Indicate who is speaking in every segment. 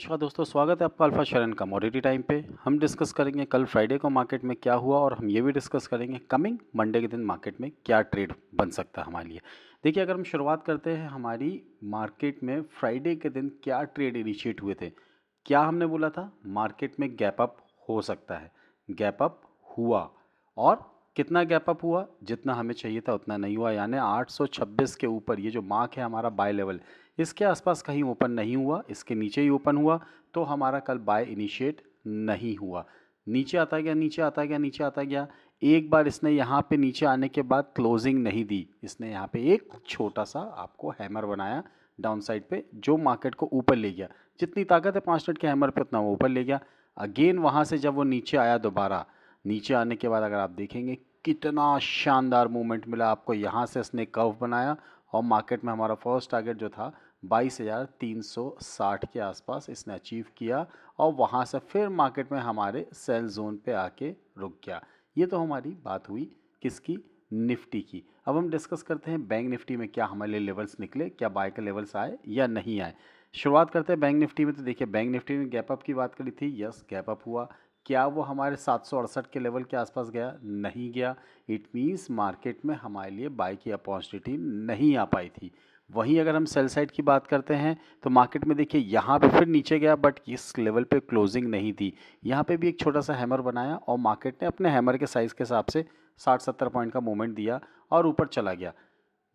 Speaker 1: नमस्कार दोस्तों, स्वागत है आपका अल्फा शरण कमोडिटी टाइम पे। हम डिस्कस करेंगे कल फ्राइडे को मार्केट में क्या हुआ और हम ये भी डिस्कस करेंगे कमिंग मंडे के दिन मार्केट में क्या ट्रेड बन सकता है हमारे लिए। देखिए, अगर हम शुरुआत करते हैं हमारी मार्केट में फ्राइडे के दिन क्या ट्रेड इनिशिएट हुए थे। क्या हमने बोला था मार्केट में गैप अप हो सकता है, गैप अप हुआ और कितना गैप अप हुआ, जितना हमें चाहिए था उतना नहीं हुआ, यानी 826 के ऊपर ये जो मार्क है हमारा बाय लेवल, इसके आसपास कहीं ओपन नहीं हुआ, इसके नीचे ही ओपन हुआ, तो हमारा कल बाय इनिशिएट नहीं हुआ। नीचे आता गया, नीचे आता गया, नीचे आता गया। एक बार इसने यहाँ पे नीचे आने के बाद क्लोजिंग नहीं दी, इसने यहाँ पे एक छोटा सा आपको हैमर बनाया डाउन साइड पे, जो मार्केट को ऊपर ले गया। जितनी ताकत है 5 मिनट के हैमर पे उतना वो ऊपर ले गया। अगेन वहाँ से जब वो नीचे आया दोबारा, नीचे आने के बाद अगर आप देखेंगे कितना शानदार मूवमेंट मिला आपको। यहाँ से इसने कर्व बनाया और मार्केट में हमारा फर्स्ट टारगेट जो था 22,360 के आसपास इसने अचीव किया और वहाँ से फिर मार्केट में हमारे सेल जोन पे आके रुक गया। ये तो हमारी बात हुई किसकी, निफ्टी की। अब हम डिस्कस करते हैं बैंक निफ्टी में क्या हमारे लिए लेवल्स निकले, क्या बाय के लेवल्स आए या नहीं आए। शुरुआत करते हैं बैंक निफ्टी में। तो देखिए, बैंक निफ्टी में गैप अप की बात करी थी, यस गैप अप हुआ। क्या वो हमारे 768 के लेवल के आसपास गया, नहीं गया। इट मीन्स मार्केट में हमारे लिए बाय की अपॉर्चुनिटी नहीं आ पाई थी। वहीं अगर हम सेल साइड की बात करते हैं तो मार्केट में देखिए यहाँ पे फिर नीचे गया, बट इस लेवल पे क्लोजिंग नहीं थी। यहाँ पे भी एक छोटा सा हैमर बनाया और मार्केट ने अपने हैमर के साइज़ के हिसाब से 60-70 पॉइंट का मूवमेंट दिया और ऊपर चला गया।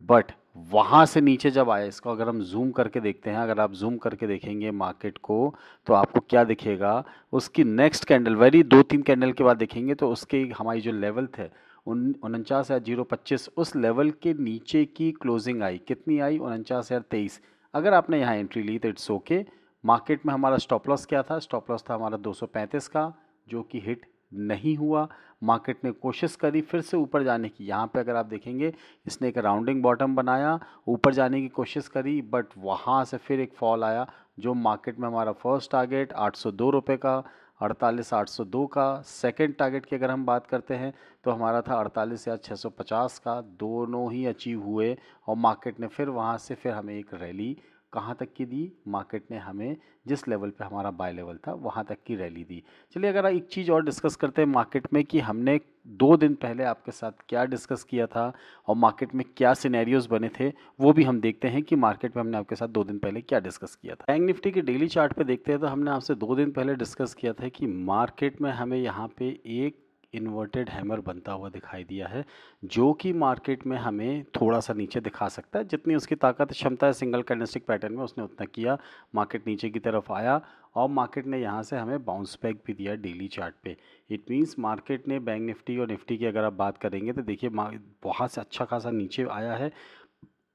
Speaker 1: बट वहाँ से नीचे जब आया, इसको अगर हम जूम करके देखते हैं, अगर आप जूम करके देखेंगे मार्केट को, तो आपको क्या दिखेगा, उसकी नेक्स्ट कैंडल वेरी 2-3 कैंडल के बाद देखेंगे तो उसके हमारी जो लेवल थे 49,025, उस लेवल के नीचे की क्लोजिंग आई। कितनी आई, 49,023। अगर आपने यहाँ एंट्री ली तो इट्स ओके। मार्केट में हमारा स्टॉप लॉस क्या था, स्टॉप लॉस था हमारा 235 का, जो कि हिट नहीं हुआ। मार्केट ने कोशिश करी फिर से ऊपर जाने की। यहाँ पे अगर आप देखेंगे इसने एक राउंडिंग बॉटम बनाया, ऊपर जाने की कोशिश करी, बट वहाँ से फिर एक फॉल आया। जो मार्केट में हमारा फर्स्ट टारगेट 802 रुपये का, 48,802 का, सेकंड टारगेट की अगर हम बात करते हैं तो हमारा था 48,650 का, दोनों ही अचीव हुए। और मार्केट ने फिर वहाँ से फिर हमें एक रैली कहाँ तक की दी, मार्केट ने हमें जिस लेवल पे हमारा बाय लेवल था वहाँ तक की रैली दी। चलिए, अगर एक चीज़ और डिस्कस करते हैं मार्केट में कि हमने 2 दिन पहले आपके साथ क्या डिस्कस किया था और मार्केट में क्या सिनेरियोज बने थे, वो भी हम देखते हैं कि मार्केट में हमने आपके साथ 2 दिन पहले क्या डिस्कस किया था। बैंक निफ्टी के डेली चार्ट पे देखते हैं तो हमने आपसे 2 दिन पहले डिस्कस किया था कि मार्केट में हमें यहाँ पे एक इन्वर्टेड हैमर बनता हुआ दिखाई दिया है, जो कि मार्केट में हमें थोड़ा सा नीचे दिखा सकता है। जितनी उसकी ताकत क्षमता है सिंगल कैंडलस्टिक पैटर्न में, उसने उतना किया। मार्केट नीचे की तरफ आया और मार्केट ने यहाँ से हमें बाउंस बैक भी दिया डेली चार्ट पे। इट मीन्स मार्केट ने बैंक निफ्टी और निफ्टी की अगर आप बात करेंगे तो देखिए बहुत से अच्छा खासा नीचे आया है।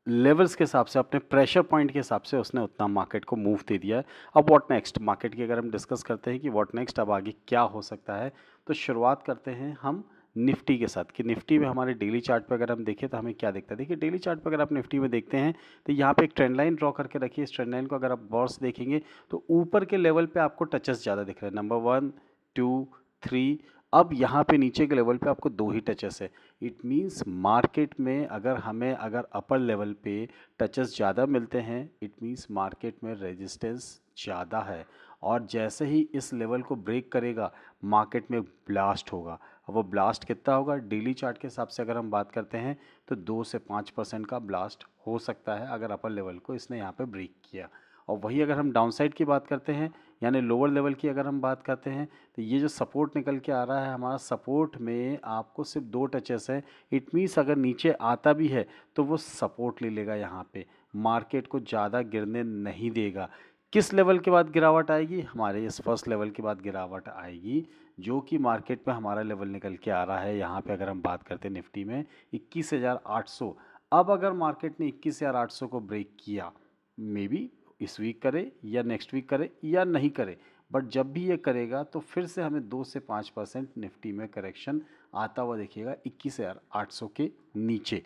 Speaker 1: लेवल्स के हिसाब से, अपने प्रेशर पॉइंट के हिसाब से उसने उतना मार्केट को मूव दे दिया है। अब व्हाट नेक्स्ट, मार्केट की अगर हम डिस्कस करते हैं कि व्हाट नेक्स्ट, अब आगे क्या हो सकता है, तो शुरुआत करते हैं हम निफ्टी के साथ कि निफ्टी में हमारे डेली चार्ट पे अगर हम देखें तो हमें क्या दिखता है। देखिए, डेली चार्ट पे अगर आप निफ्टी में देखते हैं तो यहाँ पे एक ट्रेंड लाइन ड्रॉ करके रखिए। इस ट्रेंड लाइन को अगर आप गौर से देखेंगे तो ऊपर के लेवल पे आपको टचेस ज़्यादा दिख रहे हैं, नंबर 1, 2, 3। अब यहाँ पे नीचे के लेवल पे आपको 2 ही टचेस है। इट मीन्स मार्केट में अगर अपर लेवल पे टचेस ज़्यादा मिलते हैं, इट मीन्स मार्केट में रेजिस्टेंस ज़्यादा है और जैसे ही इस लेवल को ब्रेक करेगा मार्केट में ब्लास्ट होगा। अब वो ब्लास्ट कितना होगा, डेली चार्ट के हिसाब से अगर हम बात करते हैं तो 2 से 5% का ब्लास्ट हो सकता है अगर अपर लेवल को इसने यहाँ पे ब्रेक किया। और वही अगर हम डाउन साइड की बात करते हैं, यानी लोअर लेवल की अगर हम बात करते हैं, तो ये जो सपोर्ट निकल के आ रहा है हमारा, सपोर्ट में आपको सिर्फ 2 टचेस है। इट मीन्स अगर नीचे आता भी है तो वो सपोर्ट ले लेगा, यहाँ पे मार्केट को ज़्यादा गिरने नहीं देगा। किस लेवल के बाद गिरावट आएगी, हमारे इस फर्स्ट लेवल के बाद गिरावट आएगी, जो कि मार्केट में हमारा लेवल निकल के आ रहा है। यहाँ पे अगर हम बात करते हैं निफ्टी में 21,800। अब अगर मार्केट ने 21,800 को ब्रेक किया, मे बी इस वीक करे या नेक्स्ट वीक करे या नहीं करे, बट जब भी ये करेगा तो फिर से हमें 2 से 5% निफ्टी में करेक्शन आता हुआ दिखेगा 21,800 के नीचे।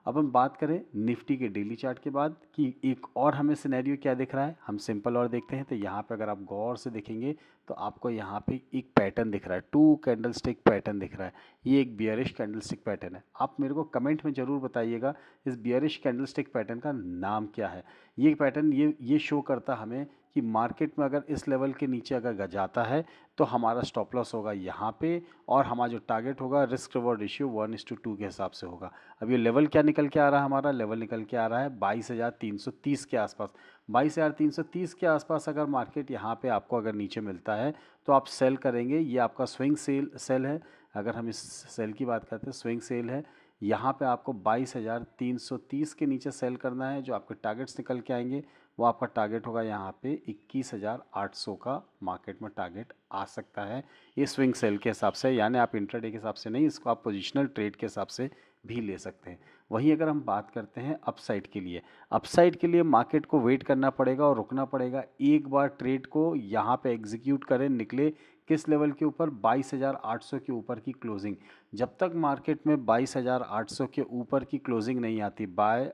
Speaker 1: अब हम बात करें निफ्टी के डेली चार्ट के बाद कि एक और हमें सिनेरियो क्या दिख रहा है, हम सिंपल और देखते हैं। तो यहाँ पे अगर आप गौर से देखेंगे तो आपको यहाँ पे एक पैटर्न दिख रहा है, 2 कैंडलस्टिक पैटर्न दिख रहा है। ये एक बियरिश कैंडलस्टिक पैटर्न है। आप मेरे को कमेंट में ज़रूर बताइएगा इस बियरिश कैंडलस्टिक पैटर्न का नाम क्या है। ये पैटर्न ये शो करता हमें कि मार्केट में अगर इस लेवल के नीचे अगर जाता है तो हमारा स्टॉप लॉस होगा यहाँ पे, और हमारा जो टारगेट होगा रिस्क रिवॉर्ड रेशियो 1:2 के हिसाब से होगा। अब ये लेवल क्या निकल के आ रहा है, हमारा लेवल निकल के आ रहा है 22,330 के आसपास। 22,330 के आसपास अगर मार्केट यहाँ पे आपको अगर नीचे मिलता है तो आप सेल करेंगे। ये आपका स्विंग सेल है। अगर हम इस सेल की बात करते हैं, स्विंग सेल है। यहाँ पे आपको 22,330 के नीचे सेल करना है। जो आपके टारगेट्स निकल के आएंगे वो आपका टारगेट होगा यहाँ पे 21,800 का मार्केट में टारगेट आ सकता है, ये स्विंग सेल के हिसाब से। यानी आप इंट्राडे के हिसाब से नहीं, इसको आप पोजिशनल ट्रेड के हिसाब से भी ले सकते हैं। वहीं अगर हम बात करते हैं अपसाइड के लिए, अपसाइड के लिए मार्केट को वेट करना पड़ेगा और रुकना पड़ेगा। एक बार ट्रेड को यहाँ पे एग्जीक्यूट करें, निकले किस लेवल के ऊपर, 22,800 के ऊपर की क्लोजिंग। जब तक मार्केट में 22,800 के ऊपर की क्लोजिंग नहीं आती, बाय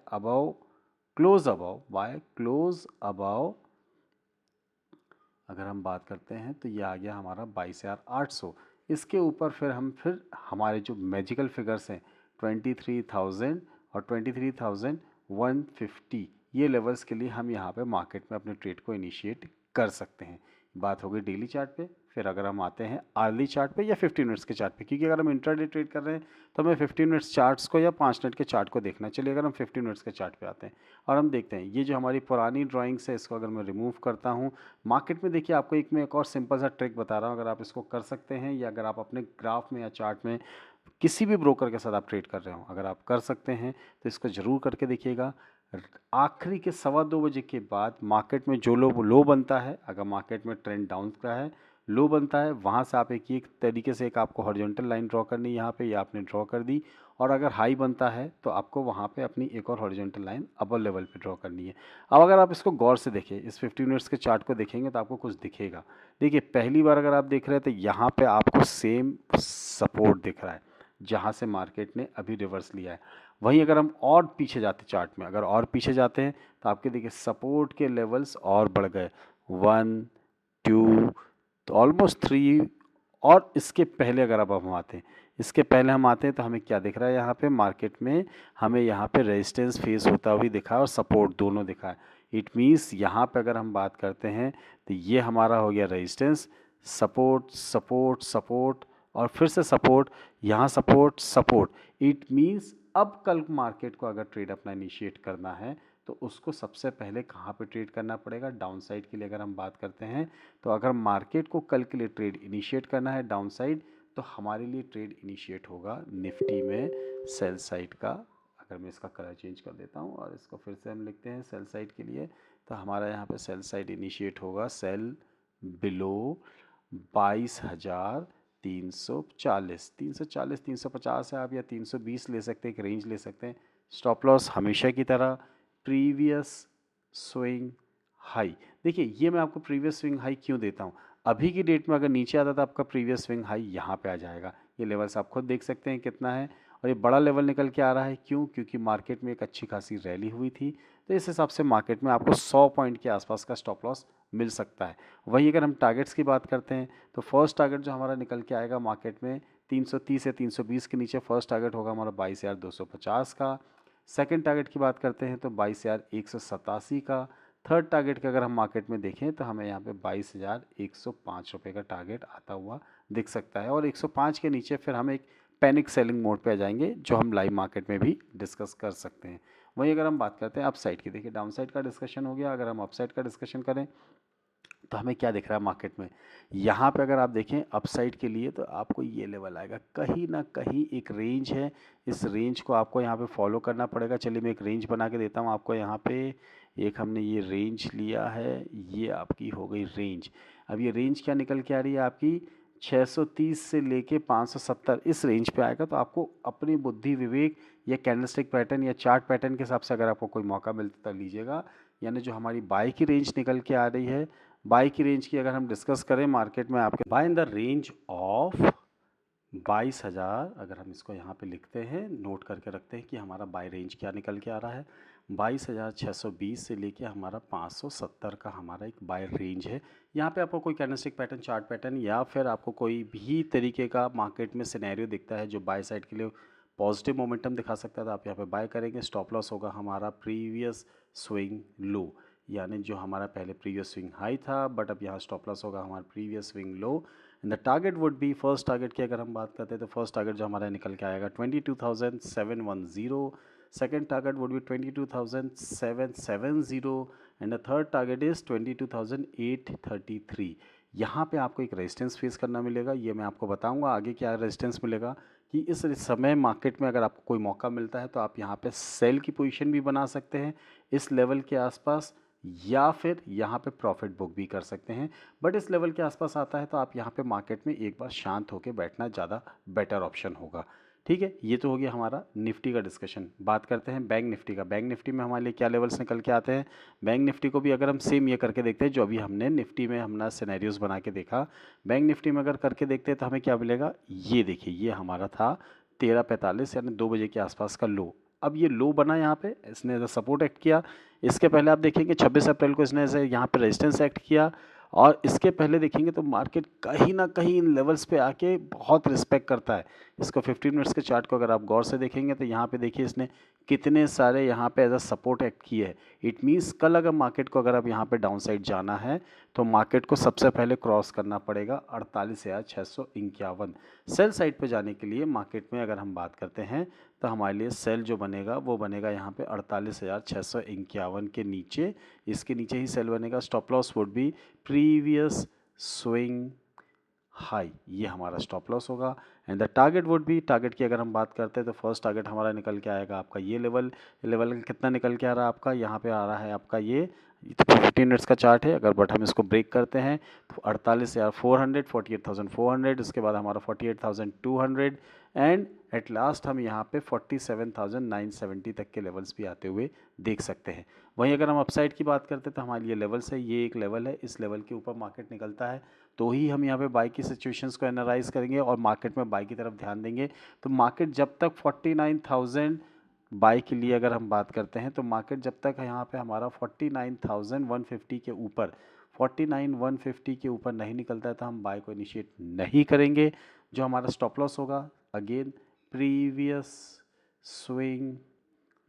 Speaker 1: क्लोज अबाव अगर हम बात करते हैं तो ये आ गया हमारा 22,800। इसके ऊपर फिर हमारे जो मैजिकल फिगर्स हैं 23,000 और 23,150, ये लेवल्स के लिए हम यहाँ पे मार्केट में अपने ट्रेड को इनिशिएट कर सकते हैं। बात हो गई डेली चार्ट पे। फिर अगर हम आते हैं आर्ली चार्ट पे या 15 मिनट्स के चार्ट पे, क्योंकि अगर हम इंट्राडे ट्रेड कर रहे हैं तो हमें 15 मिनट्स चार्ट्स को या 5 मिनट के चार्ट को देखना। चलिए अगर हम 15 मिनट्स के चार्ट पे आते हैं और हम देखते हैं ये जो हमारी पुरानी ड्राइंग्स है, इसको अगर मैं रिमूव करता हूँ मार्केट में, देखिए आपको एक और सिंपल सा ट्रिक बता रहा हूँ। अगर आप इसको कर सकते हैं, या अगर आप अपने ग्राफ में या चार्ट में किसी भी ब्रोकर के साथ आप ट्रेड कर रहे हो, अगर आप कर सकते हैं तो इसको ज़रूर करके देखिएगा। आखिरी के 2:15 के बाद मार्केट में जो लो बनता है, अगर मार्केट में ट्रेंड डाउन का है, लो बनता है, वहाँ से आप एक तरीके से एक आपको हॉरिजॉन्टल लाइन ड्रॉ करनी है यहाँ पे, या आपने ड्रॉ कर दी। और अगर हाई बनता है तो आपको वहाँ पे अपनी एक और हॉरिजॉन्टल लाइन अपर लेवल पे ड्रॉ करनी है। अब अगर आप इसको गौर से देखें, इस 15 मिनट्स के चार्ट को देखेंगे तो आपको कुछ दिखेगा। देखिए पहली बार अगर आप देख रहे हैं तो यहाँ पे आपको सेम सपोर्ट दिख रहा है जहाँ से मार्केट ने अभी रिवर्स लिया है। वहीं अगर हम और पीछे जाते चार्ट में, अगर और पीछे जाते हैं तो आपके देखिए सपोर्ट के लेवल्स और बढ़ गए, 1 2 तो ऑलमोस्ट 3। और इसके पहले अगर अब हम आते हैं, इसके पहले हम आते हैं तो हमें क्या दिख रहा है, यहाँ पे मार्केट में हमें यहाँ पे रेजिस्टेंस फेस होता हुआ दिखा है और सपोर्ट दोनों दिखा है। इट मीन्स यहाँ पे अगर हम बात करते हैं तो ये हमारा हो गया रेजिस्टेंस, सपोर्ट सपोर्ट सपोर्ट और फिर से सपोर्ट, यहाँ सपोर्ट सपोर्ट। इट मीन्स अब कल मार्केट को अगर ट्रेड अपना इनिशिएट करना है तो उसको सबसे पहले कहाँ पे ट्रेड करना पड़ेगा, डाउन साइड के लिए अगर हम बात करते हैं। तो अगर मार्केट को कल के लिए ट्रेड इनिशिएट करना है डाउन साइड, तो हमारे लिए ट्रेड इनिशिएट होगा निफ्टी में सेल साइड का। अगर मैं इसका कलर चेंज कर देता हूँ और इसको फिर से हम लिखते हैं सेल साइड के लिए, तो हमारा यहाँ पे सेल साइड इनिशिएट होगा सेल बिलो 22,340, 350 है आप, या 320 ले सकते हैं, एक रेंज ले सकते हैं। स्टॉप लॉस हमेशा की तरह प्रीवियस स्विंग हाई। देखिए ये मैं आपको प्रीवियस स्विंग हाई क्यों देता हूँ, अभी की डेट में अगर नीचे आता तो आपका प्रीवियस स्विंग हाई यहाँ पे आ जाएगा। ये लेवल्स आप खुद देख सकते हैं कितना है, और ये बड़ा लेवल निकल के आ रहा है। क्यों? क्योंकि मार्केट में एक अच्छी खासी रैली हुई थी, तो इस हिसाब से मार्केट में आपको 100 पॉइंट के आसपास का स्टॉप लॉस मिल सकता है। वहीं अगर हम टारगेट्स की बात करते हैं तो फर्स्ट टारगेट जो हमारा निकल के आएगा मार्केट में 330 या 320 के नीचे फर्स्ट टारगेट होगा हमारा 22,250 का। सेकंड टारगेट की बात करते हैं तो 22,187 का। थर्ड टारगेट का अगर हम मार्केट में देखें तो हमें यहाँ पे 22,105 रुपये का टारगेट आता हुआ दिख सकता है, और 105 के नीचे फिर हम एक पैनिक सेलिंग मोड पे आ जाएंगे, जो हम लाइव मार्केट में भी डिस्कस कर सकते हैं। वहीं अगर हम बात करते हैं अपसाइड की, देखिए डाउन साइड का डिस्कशन हो गया। अगर हम अपसाइड का डिस्कशन करें तो हमें क्या दिख रहा है मार्केट में, यहाँ पे अगर आप देखें अपसाइड के लिए तो आपको ये लेवल आएगा, कहीं ना कहीं एक रेंज है, इस रेंज को आपको यहाँ पे फॉलो करना पड़ेगा। चलिए मैं एक रेंज बना के देता हूँ आपको। यहाँ पे एक हमने ये रेंज लिया है, ये आपकी हो गई रेंज। अब ये रेंज क्या निकल के आ रही है आपकी, 630 से लेके 570 इस रेंज पे आएगा। तो आपको अपनी बुद्धि विवेक या कैंडलस्टिक पैटर्न या चार्ट पैटर्न के हिसाब से अगर आपको कोई मौका मिलता तो लीजिएगा। यानी जो हमारी बाई की रेंज निकल के आ रही है, बाई की रेंज की अगर हम डिस्कस करें मार्केट में, आपके buy in the range of 22,000, अगर हम इसको यहाँ पे लिखते हैं, नोट करके रखते हैं कि हमारा बाय रेंज क्या निकल के आ रहा है, 22,620 से लेके हमारा 570 का हमारा एक बाय रेंज है। यहाँ पे आपको कोई कैंडलस्टिक पैटर्न, चार्ट पैटर्न, या फिर आपको कोई भी तरीके का मार्केट में सिनेरियो दिखता है जो बाय साइड के लिए पॉजिटिव मोमेंटम दिखा सकता है, तो आप यहाँ पे बाय करेंगे। स्टॉप लॉस होगा हमारा प्रीवियस स्विंग लो, यानी जो हमारा पहले प्रीवियस स्विंग हाई था, बट अब यहाँ स्टॉप लॉस होगा हमारा previous swing low. And the target would be, first target की अगर हम बात करते हैं तो फर्स्ट टारगेट जो हमारा निकल के आएगा 22,710, second target would be 22,770 and the third target is 22,833। यहाँ पे आपको एक रेजिस्टेंस फेस करना मिलेगा, ये मैं आपको बताऊंगा आगे क्या रेजिस्टेंस मिलेगा। कि इस समय मार्केट में अगर आपको कोई मौका मिलता है तो आप यहाँ पे सेल की पोजीशन भी बना सकते हैं इस लेवल के आसपास, या फिर यहाँ पे प्रॉफिट बुक भी कर सकते हैं। बट इस लेवल के आसपास आता है तो आप यहाँ पे मार्केट में एक बार शांत होकर बैठना ज़्यादा बेटर ऑप्शन होगा। ठीक है, ये तो हो गया हमारा निफ्टी का डिस्कशन। बात करते हैं बैंक निफ्टी का। बैंक निफ्टी में हमारे लिए क्या लेवल्स निकल के आते हैं। बैंक निफ्टी को भी अगर हम सेम ये करके देखते हैं जो अभी हमने निफ्टी में हमने सिनेरियोज बना के देखा, बैंक निफ्टी में अगर करके देखते हैं तो हमें क्या मिलेगा। ये देखिए, ये हमारा था 13:45 यानी 2 बजे के आसपास का लो। अब ये लो बना यहाँ पे, इसने सपोर्ट एक्ट किया। इसके पहले आप देखेंगे 26 अप्रैल को इसने यहाँ पे रेजिस्टेंस एक्ट किया, और इसके पहले देखेंगे तो मार्केट कहीं ना कहीं इन लेवल्स पे आके बहुत रिस्पेक्ट करता है। इसको 15 मिनट्स के चार्ट को अगर आप गौर से देखेंगे तो यहाँ पे देखिए इसने कितने सारे यहाँ पे एज अ सपोर्ट एक्ट किए है। इट मीन्स कल अगर मार्केट को अगर अब यहाँ पे डाउन साइड जाना है तो मार्केट को सबसे पहले क्रॉस करना पड़ेगा 48,651। सेल साइड पे जाने के लिए मार्केट में अगर हम बात करते हैं तो हमारे लिए सेल जो बनेगा वो बनेगा यहाँ पे 48,651 के नीचे, इसके नीचे ही सेल बनेगा। Stop loss would be previous swing high, ये हमारा स्टॉप लॉस होगा। And the target would be, target की अगर हम बात करते हैं तो फर्स्ट टारगेट हमारा निकल के आएगा आपका ये लेवल। लेवल कितना निकल के आ रहा है आपका, यहाँ पे आ रहा है आपका ये 15 मिनट्स का चार्ट है। अगर बट हम इसको ब्रेक करते हैं तो 48,400, 48,400, इसके बाद हमारा 48,200 एंड एट लास्ट हम यहाँ पे 47,970 तक के लेवल्स भी आते हुए देख सकते हैं। वहीं अगर हम अपसाइड की बात करते हैं तो हमारे लिए लेवल्स है, ये एक लेवल है, इस लेवल के ऊपर मार्केट निकलता है तो ही हम यहाँ पे बाई की सिचुएशंस को एनालाइज करेंगे और मार्केट में बाई की तरफ ध्यान देंगे। तो मार्केट जब तक 49,000 बाई के लिए अगर हम बात करते हैं तो मार्केट जब तक यहाँ पे हमारा 49,150 के ऊपर 49,150 के ऊपर नहीं निकलता है तो हम बाई को इनिशिएट नहीं करेंगे। जो हमारा स्टॉप लॉस होगा अगेन प्रीवियस स्विंग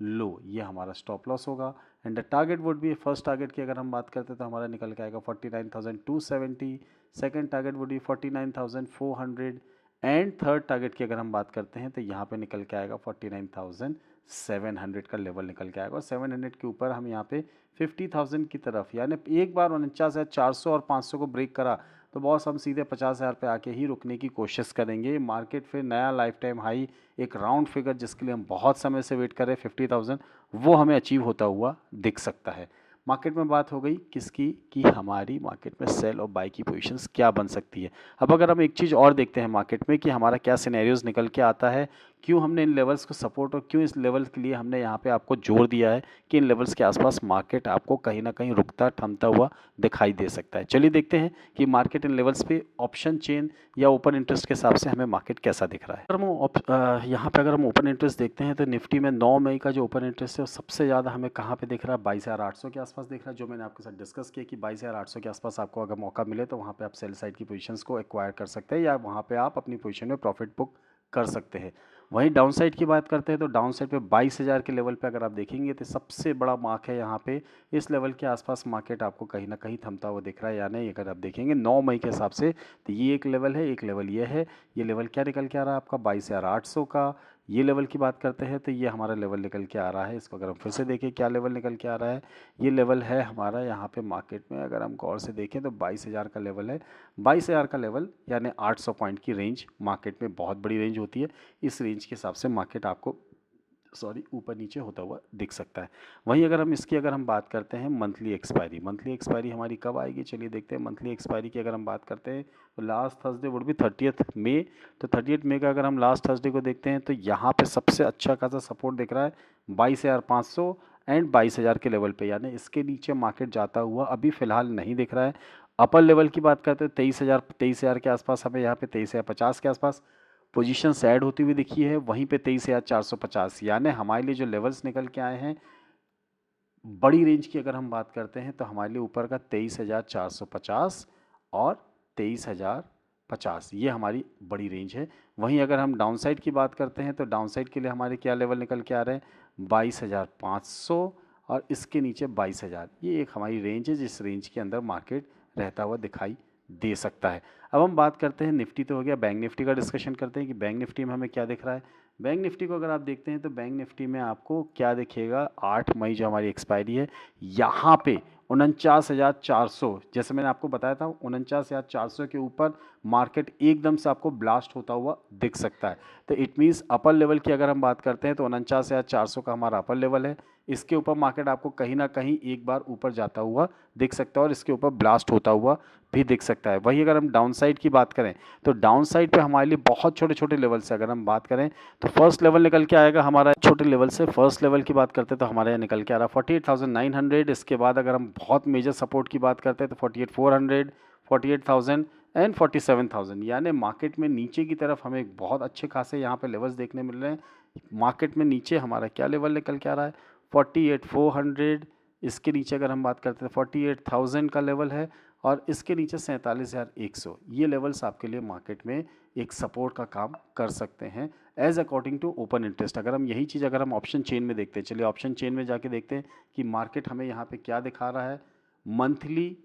Speaker 1: लो, ये हमारा स्टॉप लॉस होगा। And the target would be, first target की अगर हम बात करते हैं तो हमारा निकल के आएगा 49,270, second target would be 49,400 and third target की अगर हम बात करते हैं तो यहाँ पे निकल के आएगा 49,700 का लेवल निकल के आएगा। और 700 के ऊपर हम यहाँ पे 50,000 की तरफ, यानी एक बार 49,400 और 500 को ब्रेक करा तो बॉस हम सीधे 50,000 पे आके ही रुकने की कोशिश करेंगे। मार्केट फिर नया लाइफ टाइम हाई, एक राउंड फिगर जिसके लिए हम बहुत समय से वेट कर रहे हैं 50,000, वो हमें अचीव होता हुआ दिख सकता है। मार्केट में बात हो गई किसकी, कि हमारी मार्केट में सेल और बाई की पोजीशंस क्या बन सकती है। अब अगर हम एक चीज़ और देखते हैं मार्केट में कि हमारा क्या सिनेरियोज निकल के आता है, क्यों हमने इन लेवल्स को सपोर्ट और क्यों इस लेवल के लिए हमने यहाँ पे आपको जोर दिया है कि इन लेवल्स के आसपास मार्केट आपको कहीं ना कहीं रुकता थमता हुआ दिखाई दे सकता है। चलिए देखते हैं कि मार्केट इन लेवल्स पे ऑप्शन चेन या ओपन इंटरेस्ट के हिसाब से हमें मार्केट कैसा दिख रहा है। अगर हम यहाँ पे अगर हम ओपन इंटरेस्ट देखते हैं तो निफ्टी में 9 मई का जो ओपन इंटरेस्ट है वो सबसे ज़्यादा हमें कहाँ पे दिख रहा है, 22,800 के आसपास दिख रहा है। जो मैंने आपके साथ डिस्कस किया कि 22,800 के आसपास आपको अगर मौका मिले तो वहाँ पे आप सेल साइड की पोजीशंस को एक्वायर कर सकते हैं या वहाँ पे आप अपनी पोजीशन में प्रॉफिट बुक कर सकते हैं। वहीं डाउन साइड की बात करते हैं तो डाउन साइड पे 22,000 के लेवल पे अगर आप देखेंगे तो सबसे बड़ा मार्क है यहाँ पे। इस लेवल के आसपास मार्केट आपको कहीं ना कहीं थमता हुआ दिख रहा है, यानी अगर आप देखेंगे 9 मई के हिसाब से तो ये एक लेवल है, एक लेवल ये है। ये लेवल क्या निकल के आ रहा है आपका 22,800 का। ये लेवल की बात करते हैं तो ये हमारा लेवल निकल के आ रहा है। इसको अगर हम फिर से देखें क्या लेवल निकल के आ रहा है, ये लेवल है हमारा यहाँ पे मार्केट में अगर हम गौर से देखें तो 22,000 का लेवल है। 22,000 का लेवल यानी 800 पॉइंट की रेंज मार्केट में बहुत बड़ी रेंज होती है। इस रेंज के हिसाब से मार्केट आपको ऊपर नीचे होता हुआ दिख सकता है। वहीं अगर हम इसकी अगर हम बात करते हैं मंथली एक्सपायरी हमारी कब आएगी, चलिए देखते हैं। मंथली एक्सपायरी की अगर हम बात करते हैं तो लास्ट थर्सडे वुड भी 30 मई। तो 30 मई का अगर हम लास्ट थर्सडे को देखते हैं तो यहाँ पे सबसे अच्छा खासा सपोर्ट दिख रहा है 22,500 एंड 22,000 के लेवल पे, यानी इसके नीचे मार्केट जाता हुआ अभी फ़िलहाल नहीं दिख रहा है। अपर लेवल की बात करते हैं 23,000 के आसपास हमें यहाँ पे 23,050 के आसपास पोजीशन ऐड होती हुई दिखी है। वहीं पे 23,450, यानी हमारे लिए जो लेवल्स निकल के आए हैं बड़ी रेंज की अगर हम बात करते हैं तो हमारे लिए ऊपर का 23,450 और 23,050, ये हमारी बड़ी रेंज है। वहीं अगर हम डाउन साइड की बात करते हैं तो डाउन साइड के लिए हमारे क्या लेवल निकल के आ रहे हैं 22,500 और इसके नीचे 22,000। ये एक हमारी रेंज है जिस रेंज के अंदर मार्केट रहता हुआ दिखाई दे सकता है। अब हम बात करते हैं निफ्टी तो हो गया, बैंक निफ्टी का डिस्कशन करते हैं कि बैंक निफ्टी में हमें क्या दिख रहा है। बैंक निफ्टी को अगर आप देखते हैं तो बैंक निफ्टी में आपको क्या दिखेगा, 8 मई जो हमारी एक्सपायरी है यहाँ पे 49,400, जैसे मैंने आपको बताया था 49,400 के ऊपर मार्केट एकदम से आपको ब्लास्ट होता हुआ दिख सकता है। तो इट मीन्स अपर लेवल की अगर हम बात करते हैं तो 49,400 का हमारा अपर लेवल है। इसके ऊपर मार्केट आपको कहीं ना कहीं एक बार ऊपर जाता हुआ दिख सकता है और इसके ऊपर ब्लास्ट होता हुआ भी दिख सकता है। वही अगर हम डाउन साइड की बात करें तो डाउन साइड पे हमारे लिए बहुत छोटे छोटे लेवल से अगर हम बात करें तो फर्स्ट लेवल निकल के आएगा हमारा, छोटे लेवल से फर्स्ट लेवल की बात करते हैं तो हमारे यहाँ निकल के आ रहा है 48,900। इसके बाद अगर हम बहुत मेजर सपोर्ट की बात करते हैं तो 48,400, 48,000 एंड 47,000। यानी मार्केट में नीचे की तरफ हमें बहुत अच्छे खासे यहाँ पे लेवल्स देखने मिल रहे हैं। मार्केट में नीचे हमारा क्या लेवल निकल के आ रहा है, 48,400। इसके नीचे अगर हम बात करते हैं 48,000 का लेवल है और इसके नीचे 47,100। ये लेवल्स आपके लिए मार्केट में एक सपोर्ट का काम कर सकते हैं as according to open interest. अगर हम यही चीज़ अगर हम ऑप्शन चेन में देखते हैं, चलिए ऑप्शन चेन में जाके देखते हैं कि मार्केट हमें यहाँ पे क्या दिखा रहा है। मंथली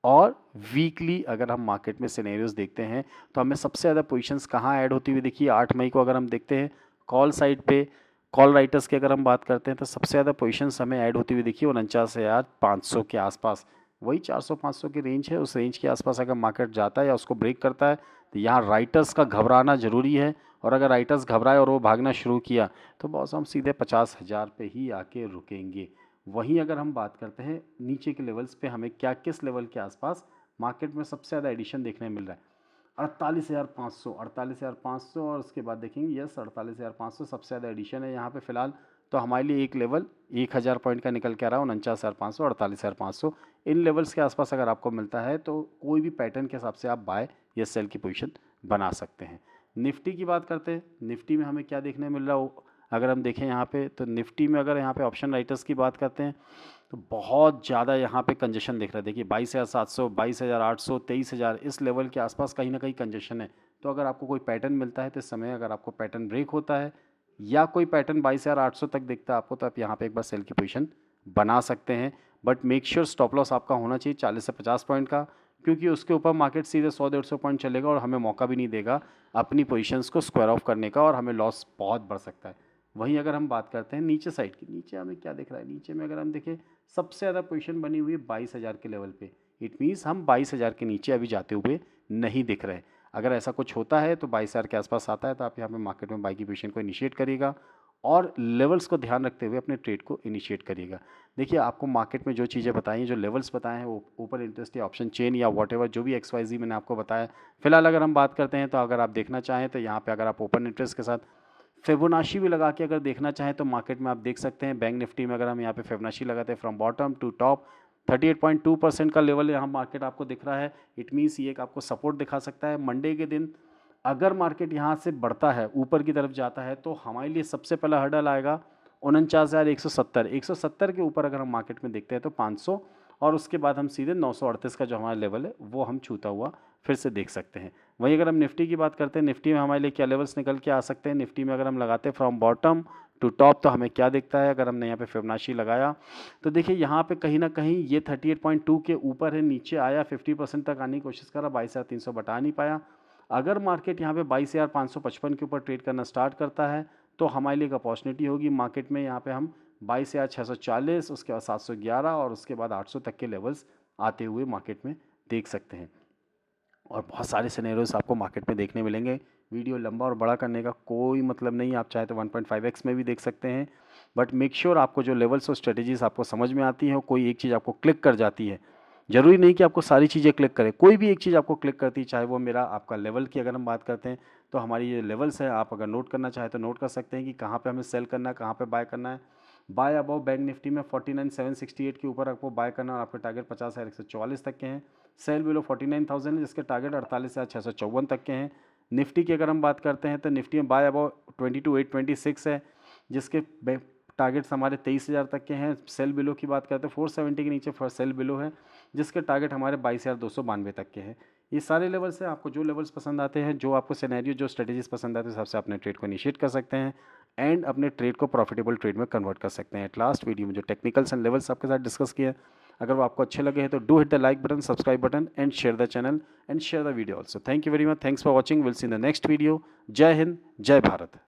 Speaker 1: और वीकली अगर हम मार्केट में सिनेरियोज देखते हैं तो हमें सबसे ज़्यादा पोजीशंस कहाँ ऐड होती हुई देखिए। 8 मई को अगर हम देखते हैं कॉल साइड पे, कॉल राइटर्स की अगर हम बात करते हैं तो सबसे ज़्यादा पोजीशंस हमें ऐड होती हुई देखिए 49,500 के आसपास। वही 400-500 की रेंज है, उस रेंज के आसपास अगर मार्केट जाता है या उसको ब्रेक करता है तो यहाँ राइटर्स का घबराना ज़रूरी है। और अगर राइटर्स घबराए और वो भागना शुरू किया तो बॉस हम सीधे 50,000 पे ही आके रुकेंगे। वहीं अगर हम बात करते हैं नीचे के लेवल्स पे हमें क्या किस लेवल के आसपास मार्केट में सबसे ज़्यादा एडिशन देखने मिल रहा है, 48,500, 48,500 और उसके बाद देखेंगे यस 48,500 सबसे ज़्यादा एडिशन है यहाँ पे फ़िलहाल। तो हमारे लिए एक लेवल 1,000 पॉइंट का निकल के आ रहा है 49,500, 48,500। इन लेवल्स के आसपास अगर आपको मिलता है तो कोई भी पैटर्न के हिसाब से आप बाय या सेल की पोजीशन बना सकते हैं। निफ्टी की बात करते हैं, निफ्टी में हमें क्या देखने मिल रहा है अगर हम देखें यहाँ पे तो निफ्टी में अगर यहाँ पे ऑप्शन राइटर्स की बात करते हैं तो बहुत ज़्यादा यहाँ पे कंजेशन दिख रहा है। देखिए 22,700, 22,800, 23,000 इस लेवल के आसपास कहीं ना कहीं कंजेशन है। तो अगर आपको कोई पैटर्न मिलता है तो इस समय अगर आपको पैटर्न ब्रेक होता है या कोई पैटर्न 22,800 तक दिखता है आपको तो आप यहाँ पे एक बार सेल की पोजीशन बना सकते हैं। But make sure stop loss आपका होना चाहिए 40 से 50 पॉइंट का, क्योंकि उसके ऊपर मार्केट सीधे 100-150 पॉइंट चलेगा और हमें मौका भी नहीं देगा अपनी पोजीशंस को स्क्वायर ऑफ करने का और हमें लॉस बहुत बढ़ सकता है। वहीं अगर हम बात करते हैं नीचे साइड की, नीचे हमें क्या दिख रहा है, नीचे में अगर हम देखें सबसे ज़्यादा पोजीशन बनी हुई है 22,000 के लेवल पे। इट मीन्स हम 22,000 के नीचे अभी जाते हुए नहीं दिख रहे। अगर ऐसा कुछ होता है तो 22,000 के आसपास आता है तो आप यहाँ पे मार्केट में बाई की पोजीशन को इनिशिएट करिएगा और लेवल्स को ध्यान रखते हुए अपने ट्रेड को इनिशिएट करिएगा। देखिए आपको मार्केट में जो चीज़ें बताई हैं, जो लेवल्स बताए हैं, वो ऊपर इंटरेस्ट या ऑप्शन चेन या वॉटेवर जो भी XYZ मैंने आपको बताया। फिलहाल अगर हम बात करते हैं तो अगर आप देखना चाहें तो यहाँ पे अगर आप ओपन इंटरेस्ट के साथ फिबोनाची भी लगा के अगर देखना चाहें तो मार्केट में आप देख सकते हैं। बैंक निफ्टी में अगर हम यहाँ पे फिबोनाची लगाते हैं फ्रॉम बॉटम टू टॉप 38.2% का लेवल यहाँ मार्केट आपको दिख रहा है। इट मीन्स ये एक आपको सपोर्ट दिखा सकता है। मंडे के दिन अगर मार्केट यहाँ से बढ़ता है, ऊपर की तरफ जाता है तो हमारे लिए सबसे पहला हर्डल आएगा 49,170। 170 के ऊपर अगर हम मार्केट में देखते हैं तो 500 और उसके बाद हम सीधे 938 का जो हमारा लेवल है वो हम छूता हुआ फिर से देख सकते हैं। वहीं अगर हम निफ्टी की बात करते हैं, निफ्टी में हमारे लिए क्या लेवल्स निकल के आ सकते हैं। निफ्टी में अगर हम लगाते हैं फ्रॉम बॉटम टू टॉप तो हमें क्या दिखता है। अगर हमने यहाँ पे फिबोनाची लगाया तो देखिए यहाँ पे कहीं ना कहीं ये 38.2 के ऊपर है, नीचे आया 50% तक आने की कोशिश करा, 22,300 बटा नहीं पाया। अगर मार्केट यहाँ पे 22,555 के ऊपर ट्रेड करना स्टार्ट करता है तो हमारे लिए एक अपॉर्चुनिटी होगी मार्केट में। यहाँ पे हम 22,640, उसके बाद 711 और उसके बाद 800 तक के लेवल्स आते हुए मार्केट में देख सकते हैं। और बहुत सारे सिनेरियोस आपको मार्केट में देखने मिलेंगे। वीडियो लंबा और बड़ा करने का कोई मतलब नहीं, आप चाहे तो 1.5x में भी देख सकते हैं। बट मेक श्योर आपको जो लेवल्स और स्ट्रेटेजीज आपको समझ में आती हैं, कोई एक चीज़ आपको क्लिक कर जाती है। ज़रूरी नहीं कि आपको सारी चीज़ें क्लिक करें, कोई भी एक चीज़ आपको क्लिक करती है, चाहे वो मेरा आपका लेवल की अगर हम बात करते हैं तो हमारी ये लेवल्स है, आप अगर नोट करना चाहें तो नोट कर सकते हैं कि कहाँ पे हमें सेल करना है, कहाँ पे बाय करना है। बाय अबाउ बैंक निफ्टी में 49,768 के ऊपर आपको बाय करना और आपके टारगेट 50,144 तक के हैं। सेल बिलो 49,000 है जिसके टारगेट 48,654 तक के हैं। निफ्टी की अगर हम बात करते हैं तो निफ्टी में बाय अबाउ 22,826 है जिसके टारगेट्स हमारे 23,000 तक के हैं। सेल बिलो की बात करते हैं 470 के नीचे सेल बिलो है जिसके टारगेट हमारे 22,292 तक के हैं। ये सारे लेवल्स हैं, आपको जो लेवल्स पसंद आते हैं, जो आपको सिनेरियो, जो स्ट्रेटजीज पसंद आते हैं, सबसे अपने ट्रेड को इनिशिएट कर सकते हैं एंड अपने ट्रेड को प्रॉफिटेबल ट्रेड में कन्वर्ट कर सकते हैं। एट लास्ट वीडियो में जो टेक्निकल्स एंड लेवल्स आपके साथ डिस्कस किए, अगर वो आपको अच्छे लगे हैं तो do hit the like button, subscribe button and share the channel and share the video also. Thank you very much, thanks for watching, will see in the next video. जय हिंद, जय भारत।